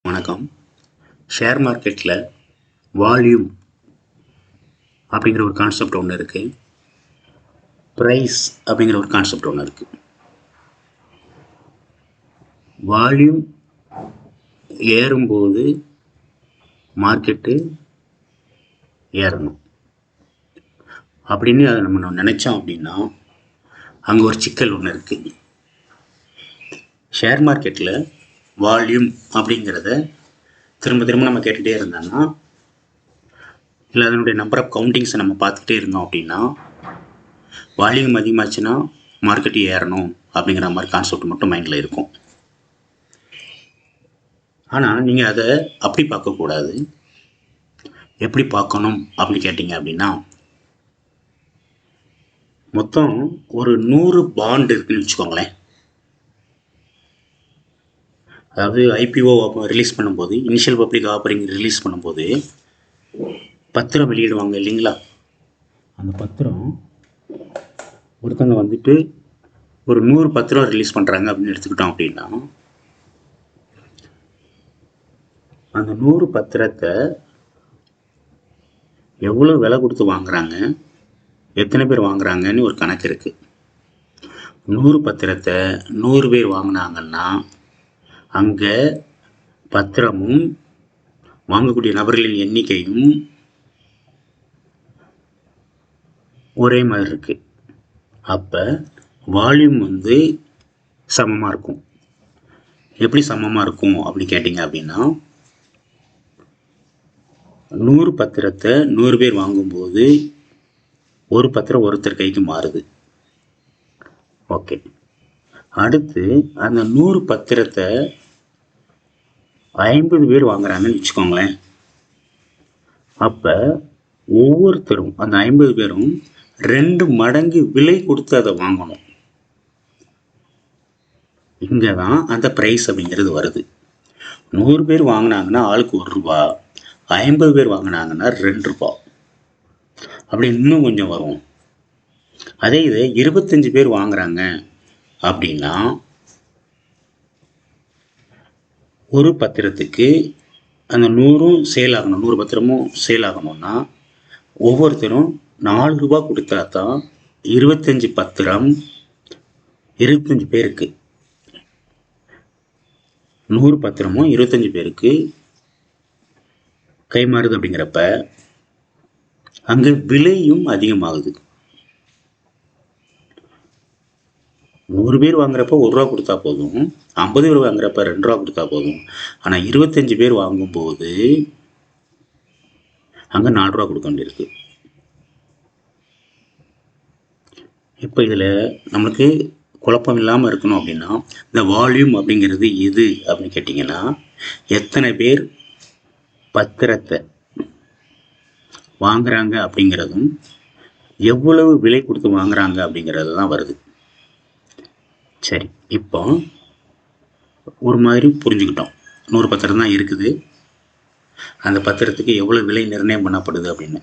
வணக்கம். ஷேர் மார்க்கெட்டில் வால்யூம் அப்படிங்கிற ஒரு கான்செப்ட் ஒன்று இருக்குது. ப்ரைஸ் அப்படிங்கிற ஒரு கான்செப்ட் ஒன்று இருக்குது. வால்யூம் ஏறும்போது மார்க்கெட்டு ஏறணும் அப்படின்னு அதை நம்ம நினச்சோம் அப்படின்னா அங்கே ஒரு சிக்கல் ஒன்று இருக்குது. ஷேர் மார்க்கெட்டில் வால்யூம் அப்படிங்கிறத திரும்ப திரும்ப நம்ம கேட்டுகிட்டே இருந்தோம்னா, இல்லை அதனுடைய நம்பர் ஆஃப் கவுண்டிங்ஸை நம்ம பார்த்துக்கிட்டே இருந்தோம் அப்படின்னா, வால்யூம் அதிகமாச்சுன்னா மார்க்கெட்டு ஏறணும் அப்படிங்கிற மாதிரி கான்செப்ட் மட்டும் மைண்டில் இருக்கும். ஆனால் நீங்கள் அதை அப்படி பார்க்கக்கூடாது. எப்படி பார்க்கணும் அப்படின்னு கேட்டிங்க அப்படின்னா, மொத்தம் ஒரு 100 பாண்ட் இருக்குன்னு வச்சுக்கோங்களேன். அதாவது ஐபிஓ ரிலீஸ் பண்ணும்போது, இனிஷியல் பப்ளிக் ஆஃபரிங் ரிலீஸ் பண்ணும்போது பத்திரம் வெளியிடுவாங்க இல்லைங்களா? அந்த பத்திரம் ஒருத்தங்க வந்துட்டு ஒரு 100 பத்திரம் ரிலீஸ் பண்ணுறாங்க அப்படின்னு எடுத்துக்கிட்டோம் அப்படின்னா, அந்த 100 பத்திரத்தை எவ்வளோ விலை கொடுத்து வாங்குறாங்க, எத்தனை பேர் வாங்குறாங்கன்னு ஒரு கணக்கு இருக்குது. 100 பத்திரத்தை 100 பேர் வாங்கினாங்கன்னா அங்கே பத்திரமும் வாங்கக்கூடிய நபர்களின் எண்ணிக்கையும் ஒரே மாதிரி இருக்குது. அப்போ வால்யூம் சமமாக இருக்கும். எப்படி சமமாக இருக்கும் அப்படி கேட்டிங்க அப்படின்னா, 100 பத்திரத்தை 100 பேர் வாங்கும்போது ஒரு பத்திரம் ஒருத்தர் கைக்கு மாறுது. ஓகே. அடுத்து அந்த 100 பத்திரத்தை 50 பேர் வாங்குறாங்கன்னு வச்சுக்கோங்களேன். அப்போ ஒவ்வொருத்தரும் அந்த 50 பேரும் 2 மடங்கு விலை கொடுத்து அதை வாங்கணும். இங்கே தான் அந்த ப்ரைஸ் அப்படிங்கிறது வருது. 100 பேர் வாங்கினாங்கன்னா ஆளுக்கு ₹1, 50 பேர் வாங்கினாங்கன்னா ₹2. அப்படி இன்னும் கொஞ்சம் வரும். அதே இது 25 பேர் வாங்குறாங்க அப்படின்னா ஒரு பத்திரத்துக்கு அந்த 100ம் சேல் ஆகணும், 100 பத்திரமும் சேல் ஆகணும்னா ஒவ்வொருத்தரும் ₹4 கொடுத்தா தான் 25 பத்திரம் 25 பேருக்கு, 100 பத்திரமும் 25 பேருக்கு கைமாறுது. அப்படிங்கிறப்ப அங்கே விலையும் அதிகமாகுது. 100 பேர் வாங்குறப்ப ₹1 கொடுத்தா போதும், 50 பேர் வாங்குறப்ப ₹2 கொடுத்தா போதும். ஆனால் 25 பேர் வாங்கும்போது அங்கே ₹4 கொடுக்க வேண்டியிருக்கு. இப்போ இதில் நமக்கு குழப்பம் இல்லாமல் இருக்கணும் அப்படின்னா, இந்த வால்யூம் அப்படிங்கிறது எது அப்படின்னு கேட்டிங்கன்னா, எத்தனை பேர் பத்திரத்தை வாங்குறாங்க அப்படிங்கிறதும் எவ்வளவு விலை கொடுத்து வாங்குறாங்க அப்படிங்கிறது தான் வருது. சரி, இப்போ ஒரு மாதிரி புரிஞ்சுக்கிட்டோம். 100 பத்திரம் தான் இருக்குது, அந்த பத்திரத்துக்கு எவ்வளோ விலை நிர்ணயம் பண்ணப்படுது அப்படின்னு.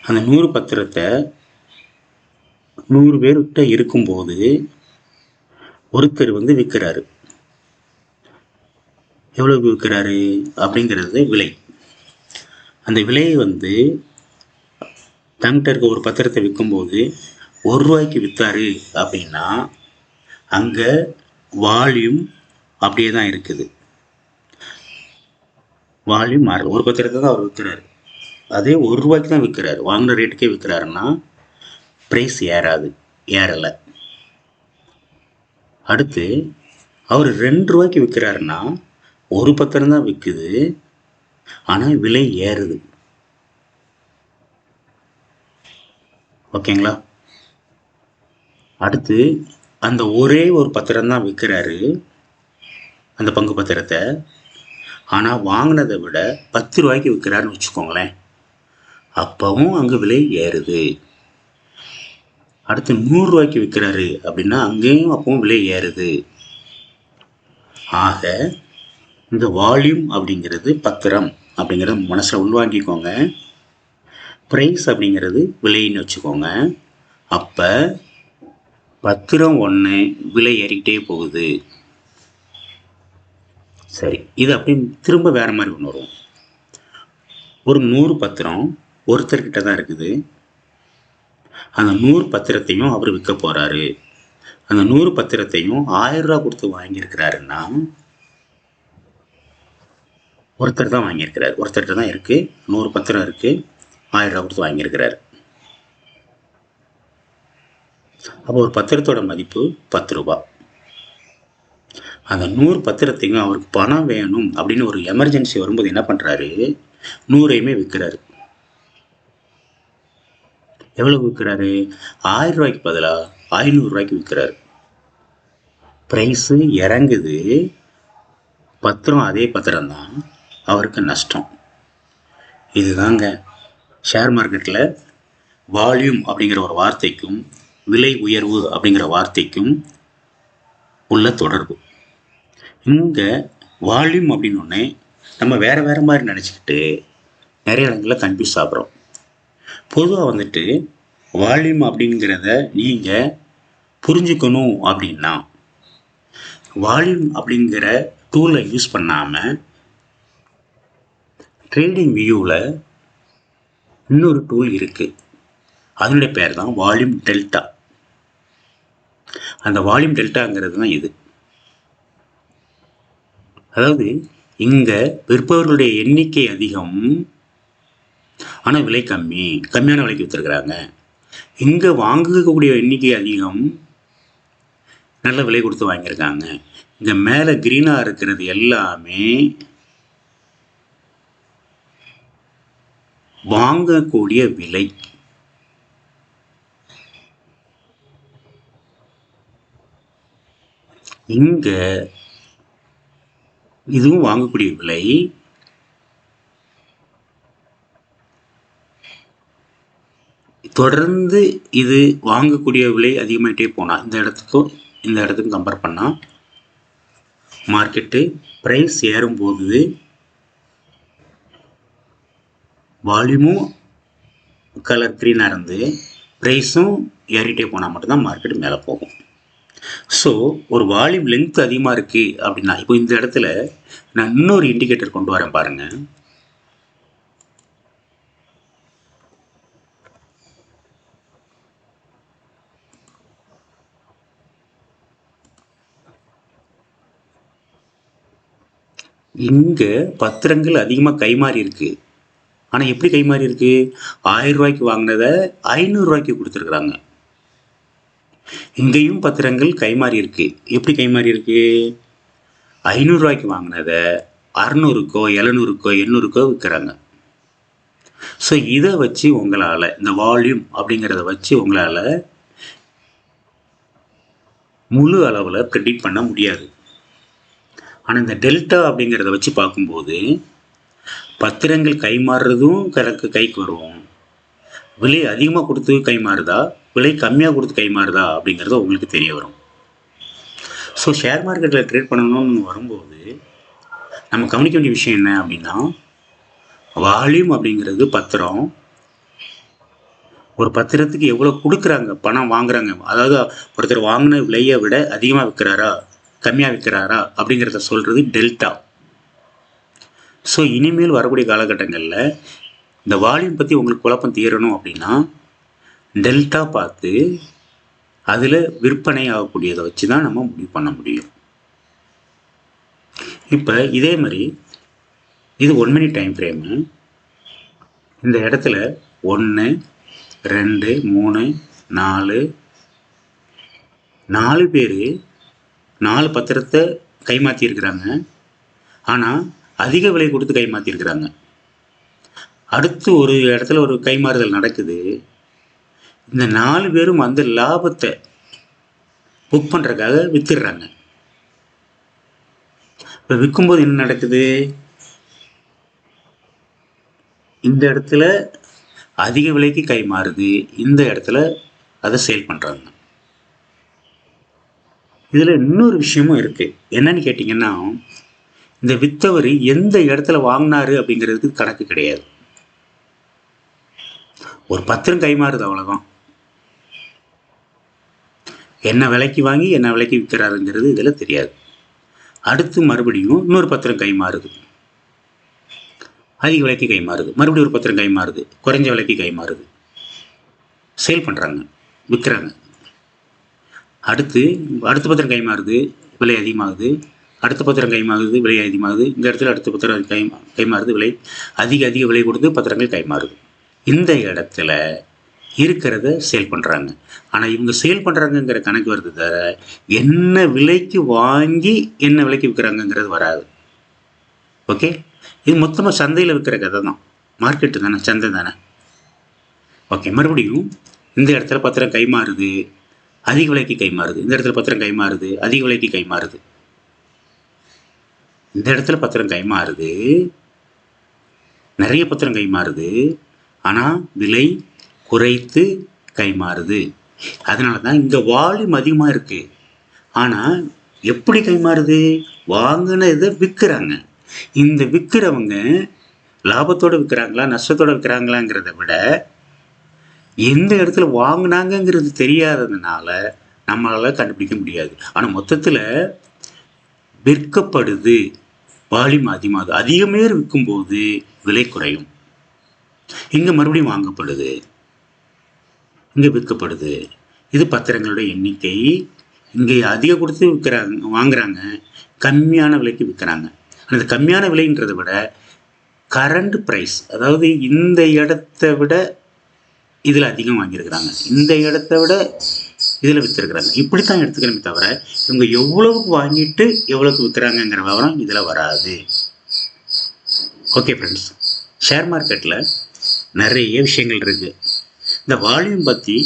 அந்த 100 பத்திரத்தை 100 பேர்கிட்ட இருக்கும்போது ஒருத்தர் விற்கிறாரு. எவ்வளவுக்கு விற்கிறாரு அப்படிங்கிறது விலை. அந்த விலையை தங்கிட்ட இருக்க ஒரு பத்திரத்தை விற்கும்போது ₹1 விற்றாரு அப்படின்னா அங்கே வால்யூம் அப்படியே தான் இருக்குது. வால்யூம் மாறல. ஒரு பத்திரத்தை தான் அவர் விற்கிறாரு. அதே ₹1 தான் விற்கிறாரு, வாங்கின ரேட்டுக்கே விற்கிறாருன்னா ப்ரைஸ் ஏறாது, ஏறலை. அடுத்து அவர் ₹2 விற்கிறாருன்னா ஒரு பத்திரம் தான் விற்குது, ஆனால் விலை ஏறுது. ஓகேங்களா? அடுத்து அந்த ஒரே ஒரு பத்திரம் தான் விற்கிறாரு, அந்த பங்கு பத்திரத்தை. ஆனால் வாங்கினதை விட ₹10 விற்கிறாருன்னு வச்சுக்கோங்களேன். அப்பவும் அங்கே விலை ஏறுது. அடுத்து ₹100 விற்கிறாரு அப்படின்னா அங்கேயும் அப்பவும் விலை ஏறுது. ஆக இந்த வால்யூம் அப்படிங்கிறது பத்திரம் அப்படிங்கிறது மனசில் உள்வாங்கிக்கோங்க. ப்ரைஸ் அப்படிங்கிறது விலைன்னு வச்சுக்கோங்க. அப்போ பத்திரம் ஒன்று விலை ஏறிக்கிட்டே போகுது. சரி, இது அப்படி திரும்ப வேற மாதிரி ஒன்று வரும். ஒரு 100 பத்திரம் ஒருத்தர்கிட்ட தான் இருக்குது. அந்த 100 பத்திரத்தையும் அவர் விற்க போறாரு. அந்த 100 பத்திரத்தையும் 1000 ரூபா கொடுத்து வாங்கியிருக்கிறாருன்னா, ஒருத்தர் தான் வாங்கியிருக்கிறார். ஒருத்தர்கிட்ட தான் இருக்கு, 100 பத்திரம் இருக்கு, 1000 ரூபா கொடுத்து வாங்கியிருக்கிறாரு. அப்போ ஒரு பத்திரத்தோட மதிப்பு 10 ரூபா. அந்த 100 பத்திரத்தையும் அவருக்கு பணம் வேணும் அப்படின்னு ஒரு எமர்ஜென்சி வரும்போது என்ன பண்றாரு, 100ஐயுமே விற்கிறாரு. எவ்வளவு விற்கிறாரு? 1000 ரூபாய்க்கு பதிலா 500 ரூபாய்க்கு விற்கிறாரு. பிரைஸ் இறங்குது, பத்திரம் அதே பத்திரம் தான், அவருக்கு நஷ்டம். இதுதாங்க ஷேர் மார்க்கெட்டில் வால்யூம் அப்படிங்கிற ஒரு வார்த்தைக்கும் விலை உயர்வு அப்படிங்கிற வார்த்தைக்கும் உள்ள தொடர்பு. இங்கே வால்யூம் அப்படின்னு ஒன்று நம்ம வேற வேற மாதிரி நினச்சிக்கிட்டு நிறைய இடங்களில் கன்ஃபியூஸ் ஆகிறோம். பொதுவாக வந்துட்டு வால்யூம் அப்படிங்கிறத நீங்கள் புரிஞ்சுக்கணும் அப்படின்னா, வால்யூம் அப்படிங்கிற டூலை யூஸ் பண்ணாமல் ட்ரேடிங் வியூவில் இன்னொரு டூல் இருக்குது. அதனுடைய பேர் தான் வால்யூம் டெல்டா. அந்த வால்யூம் டெல்டாங்கிறது தான் இது. அதாவது இங்கே விற்பவர்களுடைய எண்ணிக்கை அதிகம், ஆனால் விலை கம்மியான விலைக்கு விற்றுருக்குறாங்க. இங்கே வாங்கக்கூடிய எண்ணிக்கை அதிகம், நல்ல விலை கொடுத்து வாங்கியிருக்காங்க. இங்கே மேலே கிரீனாக இருக்கிறது எல்லாமே வாங்கக்கூடிய விலை. இங்க இதுவும் வாங்கக்கூடிய விலை, தொடர்ந்து இது வாங்கக்கூடிய விலை அதிகமாகிட்டே போனால் இந்த இடத்துக்கும் கம்பேர் பண்ணால் மார்க்கெட்டு ப்ரைஸ் ஏறும்போது வால்யூமும் கலர் க்ரீனாக இருந்து ப்ரைஸும் ஏறிட்டே போனால் மட்டும்தான் மார்க்கெட் மேலே போகும். ஸோ ஒரு வால்யூம் லென்த் அதிகமாக இருக்குது அப்படின்னா, இப்போ இந்த இடத்துல நான் இன்னொரு இண்டிகேட்டர் கொண்டு வரேன் பாருங்கள். இங்கே பத்திரங்கள் அதிகமாக கைமாறி இருக்கு. ஆனால் எப்படி கைமாறி இருக்கு? 1000 ரூபாய்க்கு வாங்கினதை 500 ரூபாய்க்கு கொடுத்துருக்குறாங்க. இங்கேயும் பத்திரங்கள் கைமாறி இருக்கு. எப்படி கைமாறி இருக்கு? 500 ரூபாய்க்கு வாங்கினதை 600க்கோ 700க்கோ 800க்கோ விற்கிறாங்க. ஸோ இதை வச்சு உங்களால், இந்த வால்யூம் அப்படிங்கிறத வச்சு உங்களால் முழு அளவில் ப்ரெடிக்ட் பண்ண முடியாது. ஆனால் இந்த டெல்டா அப்படிங்கிறத வச்சு பார்க்கும்போது பத்திரங்கள் கைமாறுறதும் கைக்கு வருவோம். விலை அதிகமாக கொடுத்து கைமாறுதா, விலை கம்மியாக கொடுத்து கைமாறுதா அப்படிங்கிறது உங்களுக்கு தெரிய வரும். ஸோ ஷேர் மார்க்கெட்டில் ட்ரேட் பண்ணணும்னு வரும்போது நம்ம கவனிக்க வேண்டிய விஷயம் என்ன அப்படின்னா, வால்யூம் அப்படிங்கிறது பத்திரம். ஒரு பத்திரத்துக்கு எவ்வளோ கொடுக்குறாங்க, பணம் வாங்குறாங்க, அதாவது ஒருத்தர் வாங்கின விலையை விட அதிகமாக விற்கிறாரா கம்மியாக விற்கிறாரா அப்படிங்கிறத சொல்கிறது டெல்டா. ஸோ இனிமேல் வரக்கூடிய காலகட்டங்களில் இந்த வால்யூம் பற்றி உங்களுக்கு குழப்பம் தீரணும் அப்படின்னா டெல்டா பார்த்து அதில் விற்பனை ஆகக்கூடியதை வச்சு தான் நம்ம முடிவு பண்ண முடியும். இப்போ இதே மாதிரி இது 1 மினிட் டைம் ஃப்ரேமு. இந்த இடத்துல 1 2 3 4 பேர் 4 பத்திரத்தை கைமாற்றியிருக்கிறாங்க. ஆனால் அதிக விலை கொடுத்து கைமாற்றிருக்கிறாங்க. அடுத்து ஒரு இடத்துல ஒரு கைமாறுதல் நடக்குது. இந்த 4 பேரும் அந்த லாபத்தை புக் பண்ணுறதுக்காக விற்றுடுறாங்க. இப்போ விற்கும்போது என்ன நடக்குது? இந்த இடத்துல அதிக விலைக்கு கைமாறுது, இந்த இடத்துல அதை சேல் பண்ணுறாங்க. இதில் இன்னொரு விஷயமும் இருக்குது. என்னன்னு கேட்டிங்கன்னா, இந்த வித்தவர் எந்த இடத்துல வாங்கினாரு அப்படிங்கிறதுக்கு கணக்கு கிடையாது. ஒரு பத்திரம் கைமாறுது, அவ்வளோதான். என்ன விலைக்கு வாங்கி என்ன விலைக்கு விற்கிறாருங்கிறது இதில் தெரியாது. அடுத்து மறுபடியும் இன்னொரு பத்திரம் கை மாறுது, அதிக விலைக்கு கை மாறுது. மறுபடியும் ஒரு பத்திரம் கை மாறுது, குறைஞ்ச விலைக்கு கை மாறுது. சேல் பண்ணுறாங்க, விற்கிறாங்க. அடுத்த பத்திரம் கை மாறுது, விலை அதிகமாகுது. அடுத்த பத்திரம் கை மாறுது, விலை அதிகமாகுது. இந்த இடத்துல அடுத்த பத்திரம் கை மாறுது, விலை அதிக விலை கொடுத்து பத்திரங்கள் கை மாறுது. இந்த இடத்துல இருக்கிறத சேல் பண்ணுறாங்க. ஆனால் இவங்க சேல் பண்ணுறாங்கங்கிற கணக்கு வருது தவிர என்ன விலைக்கு வாங்கி என்ன விலைக்கு விற்கிறாங்கங்கிறது வராது. ஓகே, இது மொத்தமாக சந்தையில் விற்கிற கதை தான். மார்க்கெட்டு தானே, சந்தை தானே. ஓகே, மறுபடியும் இந்த இடத்துல பத்திரம் கை மாறுது, அதிக விலைக்கு கை மாறுது. இந்த இடத்துல பத்திரம் கை மாறுது, அதிக விலைக்கு கை மாறுது. இந்த இடத்துல பத்திரம் கை மாறுது, நிறைய பத்திரம் கை மாறுது. ஆனால் விலை குறைத்து கை மாறுது. அதனால தான் இங்கே வால்யூம் அதிகமாக இருக்குது. ஆனால் எப்படி கை மாறுது? வாங்கினதை விற்கிறாங்க. இந்த விற்கிறவங்க லாபத்தோடு விற்கிறாங்களா நஷ்டத்தோடு விற்கிறாங்களாங்கிறத விட எந்த இடத்துல வாங்கினாங்கங்கிறது தெரியாததுனால நம்மளால் கண்டுபிடிக்க முடியாது. ஆனால் மொத்தத்தில் விற்கப்படுது, வால்யூம் அதிகமாகுது. அதிகமே விற்கும்போது விலை குறையும். இங்கே மறுபடியும் வாங்கப்படுது, இங்கே விற்கப்படுது. இது பத்திரங்களுடைய எண்ணிக்கை. இங்கே அதிக கொடுத்து வாங்குறாங்க, கம்மியான விலைக்கு விற்கிறாங்க. அந்த கம்மியான விலைன்றதை விட கரண்ட் ப்ரைஸ், அதாவது இந்த இடத்த விட இதில் அதிகம் வாங்கியிருக்கிறாங்க, இந்த இடத்த விட இதில் விற்றுருக்குறாங்க. இப்படித்தான் எடுத்துக்கணுமே தவிர இவங்க எவ்வளவுக்கு வாங்கிட்டு எவ்வளோக்கு விற்கிறாங்கங்கிற விவரம் இதில் வராது. ஓகே ஃப்ரெண்ட்ஸ், ஷேர் மார்க்கெட்டில் நிறைய விஷயங்கள் இருக்குது. இந்த வால்யூம் பற்றி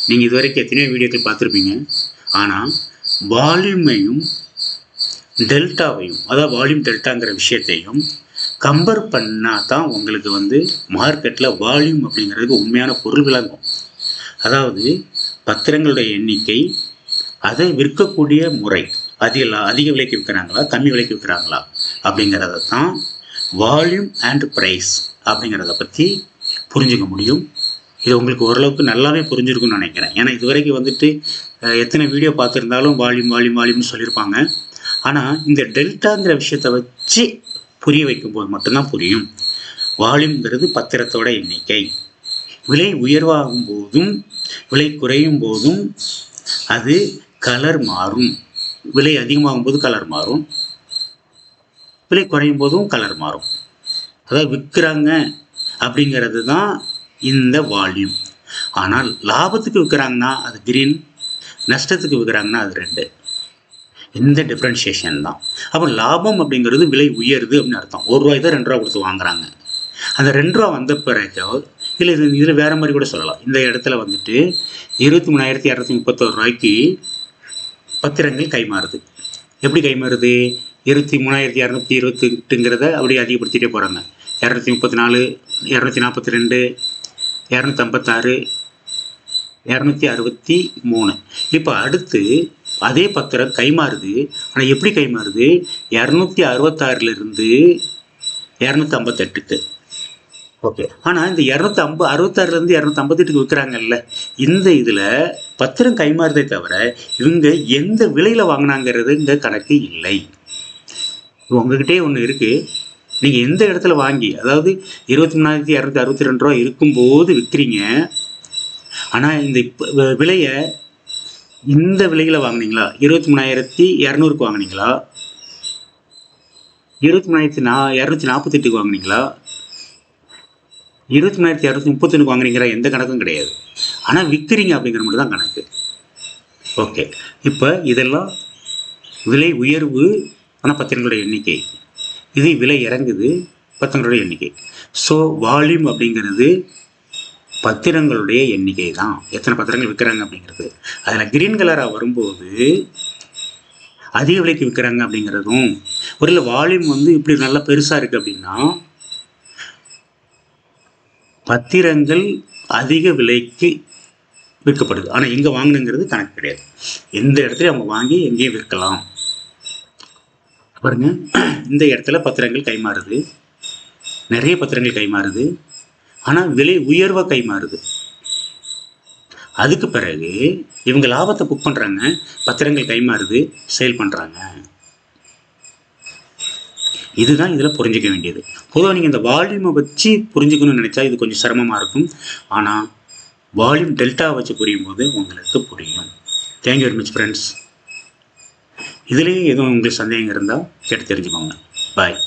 நீங்கள் இது வரைக்கும் எத்தனையோ வீடியோக்கள் பார்த்துருப்பீங்க. ஆனால் வால்யூமையும் டெல்டாவையும், அதாவது வால்யூம் டெல்டாங்கிற விஷயத்தையும் கம்பேர் பண்ணால் தான் உங்களுக்கு மார்க்கெட்டில் வால்யூம் அப்படிங்கிறதுக்கு உண்மையான பொருள் விளங்கும். அதாவது பத்திரங்களுடைய எண்ணிக்கை, அதை விற்கக்கூடிய முறை, அதிக விலைக்கு விற்கிறாங்களா கம்மி விலைக்கு விற்கிறாங்களா அப்படிங்கிறத தான் வால்யூம் அண்ட் ப்ரைஸ் அப்படிங்கிறத பற்றி புரிஞ்சுக்க முடியும். இது உங்களுக்கு ஓரளவுக்கு நல்லாவே புரிஞ்சிருக்குன்னு நினைக்கிறேன். ஏன்னா இது வரைக்கும் எத்தனை வீடியோ பார்த்துருந்தாலும் வால்யூம்னு சொல்லியிருப்பாங்க. ஆனால் இந்த டெல்டாங்கிற விஷயத்தை வச்சு புரிய வைக்கும்போது மட்டும்தான் புரியும். வால்யூம்ங்கிறது பத்திரத்தோட எண்ணிக்கை. விலை உயர்வாகும் போதும் விலை குறையும் போதும் அது கலர் மாறும். விலை அதிகமாகும் போது கலர் மாறும், விலை குறையும் போதும் கலர் மாறும். அதாவது விற்கிறாங்க அப்படிங்கிறது தான் இந்த வால்யூம். ஆனால் லாபத்துக்கு விற்கிறாங்கன்னா அது கிரீன், நஷ்டத்துக்கு விற்கிறாங்கன்னா அது ரெட்டு. இந்த டிஃப்ரென்ஷியேஷன் தான். அப்போ லாபம் அப்படிங்கிறது விலை உயருது அப்படின்னு அர்த்தம். ₹1 தான் ₹2 கொடுத்து வாங்குறாங்க. அந்த ₹2 வந்த பிறகு இல்லை, இதில் வேறு மாதிரி கூட சொல்லலாம். இந்த இடத்துல 23,231 பத்திரங்கள் கை மாறுது. எப்படி கை மாறுது? 23,228ங்கிறத அப்படியே அதிகப்படுத்திகிட்டே போகிறாங்க. 234, 242, 256, 263. இப்போ அடுத்து அதே பத்திரம் கை மாறுது. ஆனால் எப்படி கை மாறுது? 266லிருந்து 258க்கு. ஓகே, ஆனால் இந்த 266லேருந்து 258க்கு விற்கிறாங்கல்ல, இந்த இதில் பத்திரம் கை மாறுதே தவிர இவங்க எந்த விலையில் வாங்கினாங்கிறது இங்கே கணக்கு இல்லை. உங்ககிட்டே ஒன்று இருக்குது, நீங்கள் எந்த இடத்துல வாங்கி, அதாவது 23,262 இருக்கும்போது விற்கிறீங்க. ஆனால் இந்த விலையை இந்த விலையில் வாங்கினீங்களா? 23,200க்கு வாங்கினீங்களா? 23,248க்கு வாங்கினீங்களா? 23,231க்கு வாங்குறீங்கிற எந்த கணக்கும் கிடையாது. ஆனால் விற்கிறீங்க அப்படிங்கிற மட்டும் தான் கணக்கு. ஓகே, இப்போ இதெல்லாம் விலை உயர்வு ஆனால் பத்திரங்களுடைய எண்ணிக்கை. இது விலை இறங்குது, பத்திரங்களுடைய எண்ணிக்கை. ஸோ வால்யூம் அப்படிங்கிறது பத்திரங்களுடைய எண்ணிக்கை தான், எத்தனை பத்திரங்கள் விற்கிறாங்க அப்படிங்கிறது. அதில் கிரீன் கலராக வரும்போது அதிக விலைக்கு விற்கிறாங்க அப்படிங்கிறதும், ஒரு வால்யூம் இப்படி நல்லா பெருசாக இருக்குது அப்படின்னா பத்திரங்கள் அதிக விலைக்கு விற்கப்படுது. ஆனால் இங்கே வாங்கினுங்கிறது கணக்கு கிடையாது. எந்த இடத்துல அவங்க வாங்கி எங்கேயும் விற்கலாம். பாருங்க, இந்த இடத்துல பத்திரங்கள் கை மாறுது, நிறைய பத்திரங்கள் கை மாறுது. ஆனால் விலை உயர்வாக கை மாறுது. அதுக்கு பிறகு இவங்க லாபத்தை புக் பண்ணுறாங்க, பத்திரங்கள் கை மாறுது, சேல் பண்ணுறாங்க. இதுதான் இதில் புரிஞ்சிக்க வேண்டியது. பொதுவாக நீங்கள் இந்த வால்யூமை வச்சு புரிஞ்சுக்கணும்னு நினச்சா இது கொஞ்சம் சிரமமாக இருக்கும். ஆனால் வால்யூம் டெல்டாவை வச்சு புரியும் போது உங்களுக்கு புரியும். Thank you very much friends. இதுலேயே எதுவும் உங்களுக்கு சந்தேகம் இருந்தால் கேட்டு தெரிஞ்சுக்கோங்க. பாய்.